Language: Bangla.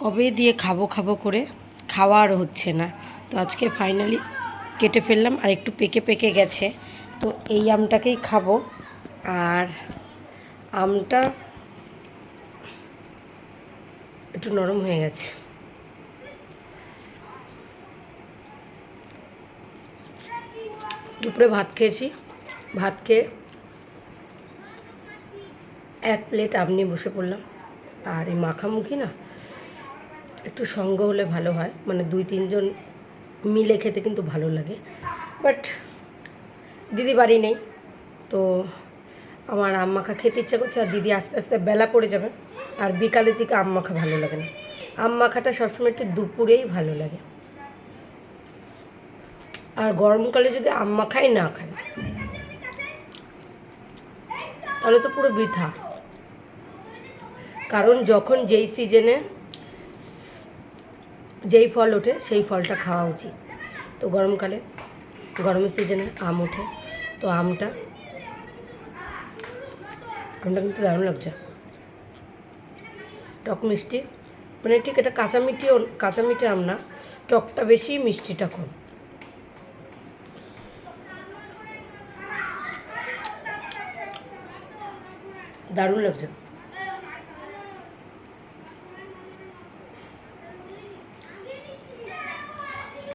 কবে দিয়ে খাবো খাবো করে খাওয়া আর হচ্ছে না। তো আজকে ফাইনালি কেটে ফেললাম, আর একটু পেকে পেকে গেছে। তো এই আমটাকেই খাবো। আর আমটা একটু নরম হয়ে গেছে। দুপুরে ভাত খেয়েছি, ভাত খেয়ে এক প্লেট আম নিয়ে বসে পড়লাম। আর এই মাখামুখি না একটু সঙ্গ হলে ভালো হয়, মানে 2-3 জন মিলে খেতে কিন্তু ভালো লাগে। বাট দিদি বাড়ি নেই, তো আমার আম মাখা খেতে ইচ্ছা করছে। আর দিদি আস্তে আস্তে বেলা পড়ে যাবে, আর বিকালের দিকে আম মাখা ভালো লাগে না। আম মাখাটা সবসময় একটু দুপুরেই ভালো লাগে। আর গরমকালে যদি আম মাখাই না খায় তাহলে তো পুরো বৃথা। কারণ যখন যেই সিজনে যেই ফল ওঠে সেই ফলটা খাওয়া উচিত। তো গরমকালে গরমের সিজনে আম ওঠে, তো আমটা কিন্তু দারুণ লাগছে। টক মিষ্টি, মানে ঠিক এটা কাঁচা মিঠি আম না, টকটা বেশি মিষ্টিটা কম। দারুণ লাগছে।